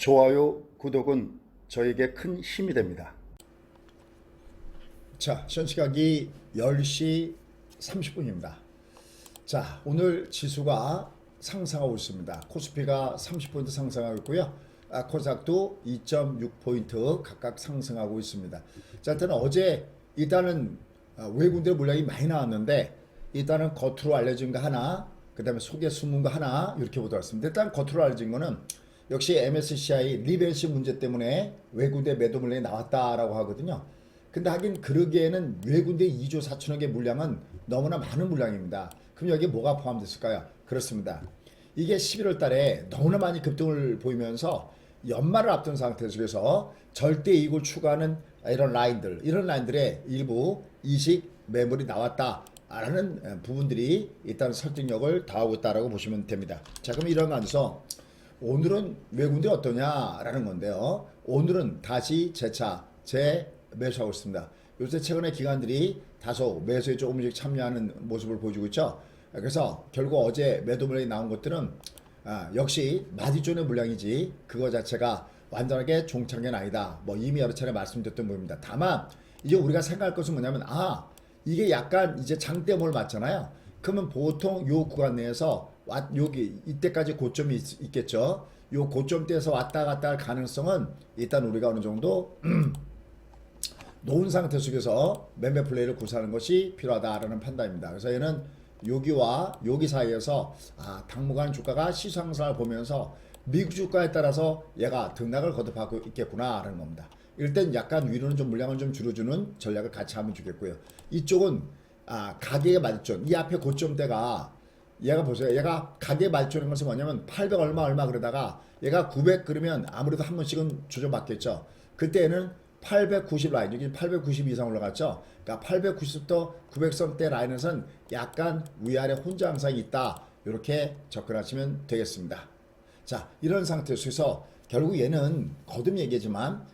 좋아요, 구독은 저에게 큰 힘이 됩니다. 자, 현 시각이 10시 30분입니다. 자, 오늘 지수가 상승하고 있습니다. 코스피가 30포인트 상승하고 있고요. 코스닥도 2.6포인트 각각 상승하고 있습니다. 자, 일단 어제 일단은 외국인들 물량이 많이 나왔는데 일단은 겉으로 알려진 거 하나, 그 다음에 속에 숨은 거 하나 이렇게 보도록 하겠습니다. 일단 겉으로 알려진 거는 역시 MSCI 리밸런스 문제 때문에 외국인의 매도 물량이 나왔다라고 하거든요. 근데 하긴 그러기에는 외국인의 2조 4천억의 물량은 너무나 많은 물량입니다. 그럼 여기에 뭐가 포함됐을까요? 그렇습니다. 이게 11월 달에 너무나 많이 급등을 보이면서 연말을 앞둔 상태 속에서 절대 이익을 추구하는 이런 라인들의 일부 이식 매물이 나왔다라는 부분들이 일단 설득력을 더하고 있다라고 보시면 됩니다. 자, 그럼 이런 관해서 오늘은 외국인들이 어떠냐라는 건데요. 오늘은 다시 매수하고 있습니다. 요새 최근에 기관들이 다소 매수에 조금씩 참여하는 모습을 보여주고 있죠. 그래서 결국 어제 매도 물량이 나온 것들은 역시 마디존의 물량이지 그거 자체가 완전하게 종착은 아니다. 뭐 이미 여러 차례 말씀드렸던 부분입니다. 다만 이제 우리가 생각할 것은 뭐냐면 이게 약간 이제 장대몰 맞잖아요. 그러면 보통 요 구간 내에서 여기 이때까지 고점이 있겠죠. 요 고점대에서 왔다 갔다 할 가능성은 일단 우리가 어느 정도 놓은 상태 속에서 매매 플레이를 구사하는 것이 필요하다라는 판단입니다. 그래서 얘는 여기와 여기 사이에서 당분간 주가가 시상상을 보면서 미국 주가에 따라서 얘가 등락을 거듭하고 있겠구나라는 겁니다. 일단 약간 위로는 좀 물량을 좀 줄여주는 전략을 같이 하면 좋겠고요. 이쪽은 가격의 말존, 이 앞에 고점대가 얘가 보세요. 얘가 가격의 말존인 것은 뭐냐면 800 얼마 그러다가 얘가 900 그러면 아무래도 한 번씩은 조정받겠죠. 그때는 890 라인, 여기 890 이상 올라갔죠. 그러니까 890부터 900선대 라인에서는 약간 위아래 혼자 항상 있다. 이렇게 접근하시면 되겠습니다. 자, 이런 상태 속에서 결국 얘는 거듭 얘기지만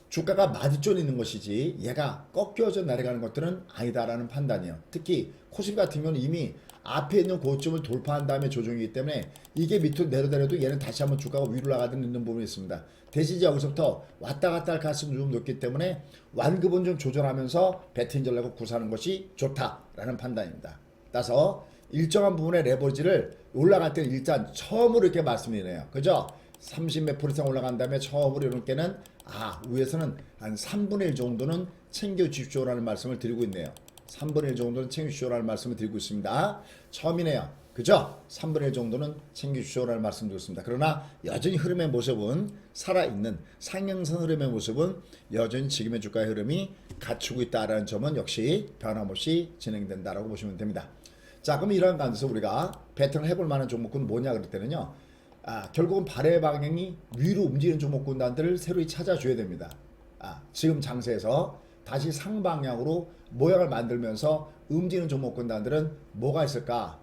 주가가 마디존 있는 것이지 얘가 꺾여져 내려가는 것들은 아니다라는 판단이에요. 특히 코스피 같은 경우는 이미 앞에 있는 고점을 돌파한 다음에 조정이기 때문에 이게 밑으로 내려더라도 얘는 다시 한번 주가가 위로 나가는 있는 부분이 있습니다. 대신 여기서부터 왔다 갔다 할 가능성이 좀 높기 때문에 완급은 좀 조절하면서 배팅 전략을 구사하는 것이 좋다라는 판단입니다. 따라서 일정한 부분의 레버리지를 올라갈 때는 일단 처음으로 이렇게 말씀드리네요. 그죠? 30몇 프로 이상 올라간 다음에 처음으로 이렇게는 위에서는 한 3분의 1 정도는 챙겨주십시오라는 말씀을 드리고 있네요. 3분의 1 정도는 챙겨주십시오라는 말씀을 드리고 있습니다. 처음이네요. 그죠? 3분의 1 정도는 챙겨주십시오라는 말씀 드렸습니다. 그러나 여전히 흐름의 모습은 살아있는 상향선 흐름의 모습은 여전히 지금의 주가의 흐름이 갖추고 있다는 점은 역시 변함없이 진행된다라고 보시면 됩니다. 자, 그럼 이러한 관계에서 우리가 배팅을 해볼 만한 종목군 뭐냐 그럴 때는요. 결국은 발의 방향이 위로 움직이는 종목군단들을 새로 찾아줘야 됩니다. 지금 장세에서 다시 상방향으로 모양을 만들면서 움직이는 종목군단들은 뭐가 있을까?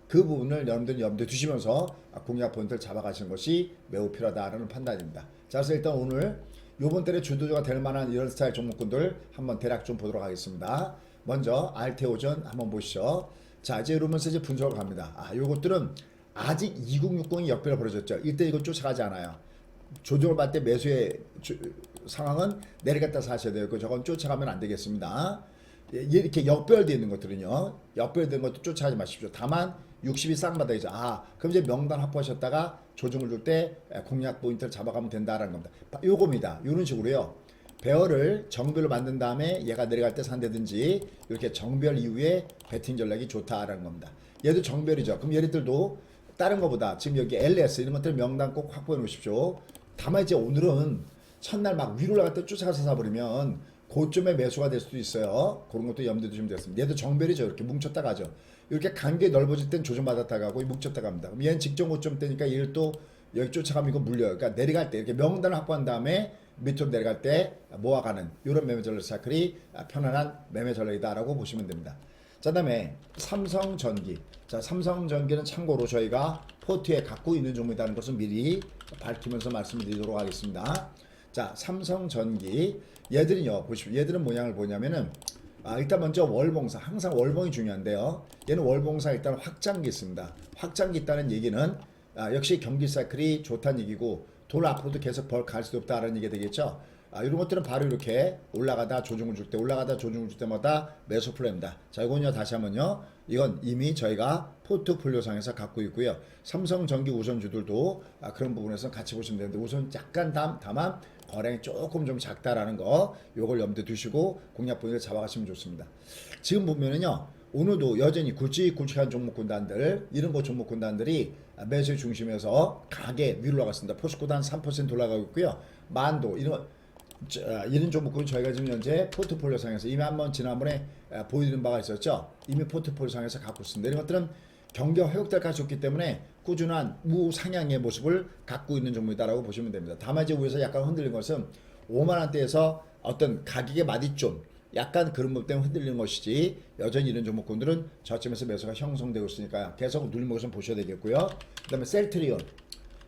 그 부분을 여러분들이 염두에 두시면서 공략 포인트를 잡아가시는 것이 매우 필요하다는 판단입니다. 자, 그래서 일단 오늘 요번 달에 주도주가 될 만한 이런 스타일 종목군들 한번 대략 좀 보도록 하겠습니다. 먼저 알테오전 한번 보시죠. 자, 이제 이러면서 이제 분석을 갑니다. 요것들은 아직 2060이 역배가 벌어졌죠. 이때 이거 쫓아가지 않아요. 조정을 받을 때 매수의 상황은 내려갔다 사셔야 돼요. 저건 쫓아가면 안 되겠습니다. 이렇게 역별되어 있는 것들은요. 역별된 것도 쫓아가지 마십시오. 다만 60이 쌍바닥이죠. 그럼 이제 명단 확보하셨다가 조정을 줄 때 공략 포인트를 잡아가면 된다라는 겁니다. 요겁니다. 이런 식으로요. 배열을 정별로 만든 다음에 얘가 내려갈 때 산다든지 이렇게 정별 이후에 배팅 전략이 좋다라는 겁니다. 얘도 정별이죠. 그럼 얘네들도 다른 것보다 지금 여기 LS 이런 것들 명단 꼭 확보해 놓으십시오. 다만 이제 오늘은 첫날 막 위로 올라갈 때 쫓아가서 사버리면 고점의 매수가 될 수도 있어요. 그런 것도 염두에 두시면 되겠습니다. 얘도 정별이죠. 이렇게 뭉쳤다 가죠. 이렇게 간격이 넓어질 땐 조정받았다 가고 뭉쳤다 갑니다. 그럼 얘는 직전 고점 때니까 얘를 또 여기 쫓아가면 이거 물려요. 그러니까 내려갈 때 이렇게 명단을 확보한 다음에 밑으로 내려갈 때 모아가는 이런 매매 전략 사클이 편안한 매매 전략이다라고 보시면 됩니다. 자, 다음에 삼성전기. 자, 삼성전기는 참고로 저희가 포트에 갖고 있는 종목이라는 것을 미리 밝히면서 말씀드리도록 하겠습니다. 자, 삼성전기 얘들은요 보십시오. 얘들은 모양을 보냐면은 일단 먼저 월봉사, 항상 월봉이 중요한데요. 얘는 월봉사 일단 확장기 있습니다. 확장기 있다는 얘기는 역시 경기 사이클이 좋다는 얘기고 돌 앞으로도 계속 벌 갈 수도 없다라는 얘기가 되겠죠. 이런 것들은 바로 이렇게 올라가다 조정을 줄 때, 올라가다 조정을 줄 때마다 매수 플레이입니다. 자, 이건요 다시 한번요. 이건 이미 저희가 포트폴리오상에서 갖고 있고요. 삼성전기 우선주들도 그런 부분에서 같이 보시면 되는데, 우선 약간 다만 거래량이 조금 좀 작다라는 거, 요걸 염두에 두시고 공략 포인트를 잡아가시면 좋습니다. 지금 보면은요, 오늘도 여전히 굵직굵직한 종목군단들, 이런 거 종목군단들이 매수 중심에서 강하게 위로 올라갔습니다. 포스코도 한 3% 올라가고 있고요. 만도 이런 종목군은 저희가 지금 현재 포트폴리오 상에서 이미 한번 지난번에 보여드린 바가 있었죠. 이미 포트폴리오 상에서 갖고 있습니다. 이런 것들은 경기가 회복될 가능성이 있기 때문에 꾸준한 우상향의 모습을 갖고 있는 종목이다라고 보시면 됩니다. 다만 이제 위에서 약간 흔들린 것은 5만원대에서 어떤 가격의 마디존, 약간 그런 것 때문에 흔들리는 것이지, 여전히 이런 종목군들은 저점에서 매수가 형성되고 있으니까 계속 눌림목을 좀 보셔야 되겠고요. 그 다음에 셀트리온.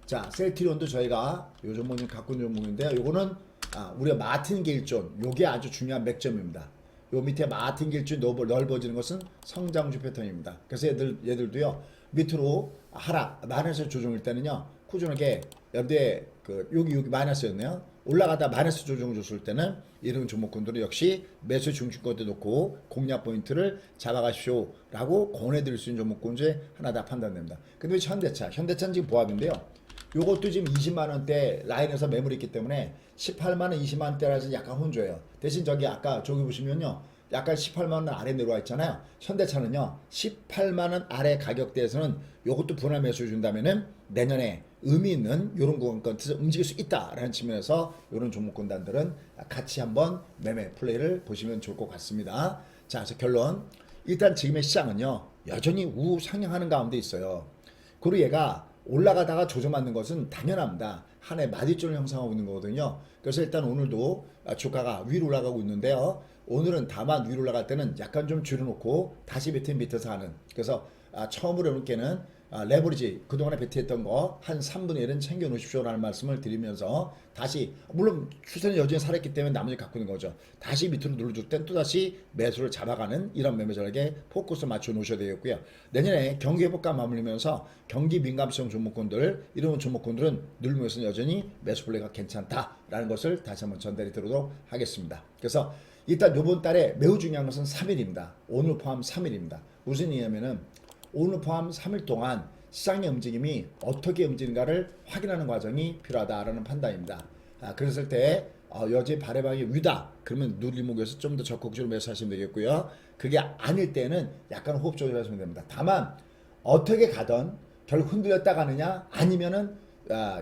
자, 셀트리온도 저희가 요 종목 좀 갖고 있는 종목인데요. 요거는 우리가 마틴게일존, 요게 아주 중요한 맥점입니다. 요 밑에 마틴게일존이 넓어지는 것은 성장주 패턴입니다. 그래서 얘들도요, 밑으로 하락, 마이너스 조정일 때는요, 꾸준하게 여기에 여기 마이너스였네요. 올라가다 마이너스 조정을 줬을 때는 이런 종목군들은 역시 매수 중심권도 놓고 공략 포인트를 잡아가십시오 라고 권해드릴 수 있는 종목군 중에 하나 다 판단됩니다. 근데 현대차는 지금 보합인데요. 요것도 지금 20만원대 라인에서 매물이 있기 때문에 18만원, 20만원대라서 약간 혼조해요. 대신 아까 저기 보시면요, 약간 18만원 아래 내려와 있잖아요. 현대차는요, 18만원 아래 가격대에서는 요것도 분할 매수 준다면은 내년에 의미 있는 요런 구간까지 움직일 수 있다라는 측면에서 요런 종목군단들은 같이 한번 매매 플레이를 보시면 좋을 것 같습니다. 자, 그래서 결론. 일단 지금의 시장은요, 여전히 우상향하는 가운데 있어요. 그리고 얘가 올라가다가 조정받는 것은 당연합니다. 한 해 마디존을 형성하고 있는 거거든요. 그래서 일단 오늘도 주가가 위로 올라가고 있는데요. 오늘은 다만 위로 올라갈 때는 약간 좀 줄여놓고 다시 밑에서 하는. 그래서 처음으로 이렇게는 레버리지 그동안에 배치했던 거 한 3분의 1은 챙겨 놓으십시오라는 말씀을 드리면서, 다시 물론 추세는 여전히 살았기 때문에 나머지 갖고 있는 거죠. 다시 밑으로 눌러줄 땐 또다시 매수를 잡아가는 이런 매매 전략에 포커스 맞춰 놓으셔야 되겠고요. 내년에 경기 회복과 맞물리면서 경기 민감성 종목군들, 이런 종목군들은 누르면서 여전히 매수 플레이가 괜찮다라는 것을 다시 한번 전달해 드리도록 하겠습니다. 그래서 일단 이번 달에 매우 중요한 것은 3일입니다. 오늘 포함 3일입니다. 무슨 의미냐면은 오늘 포함 3일 동안 시장의 움직임이 어떻게 움직이는가를 확인하는 과정이 필요하다라는 판단입니다. 그랬을 때 여지 발해방이 위다, 그러면 누리목에서 좀 더 적극적으로 매수하시면 되겠고요. 그게 아닐 때는 약간 호흡 조절하시면 됩니다. 다만 어떻게 가든 결국 흔들렸다 가느냐 아니면은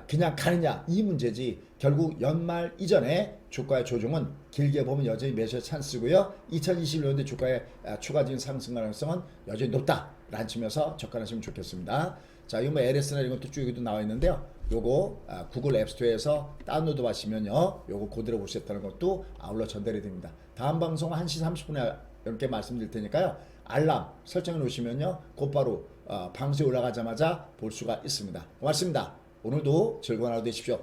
그냥 가느냐, 이 문제지, 결국 연말 이전에 주가의 조정은 길게 보면 여전히 매수의 찬스고요. 2021년도 주가의 추가적인 상승 가능성은 여전히 높다라는 측면에서 접근하시면 좋겠습니다. 자, 이거 LS나 이런 것도 쭉 여기도 나와 있는데요. 요거 구글 앱스토어에서 다운로드 하시면요, 요거 그대로 볼 수 있다는 것도 아울러 전달이 됩니다. 다음 방송 1시 30분에 이렇게 말씀드릴 테니까요, 알람 설정해 놓으시면요, 곧바로 방송이 올라가자마자 볼 수가 있습니다. 고맙습니다. 오늘도 즐거운 하루 되십시오.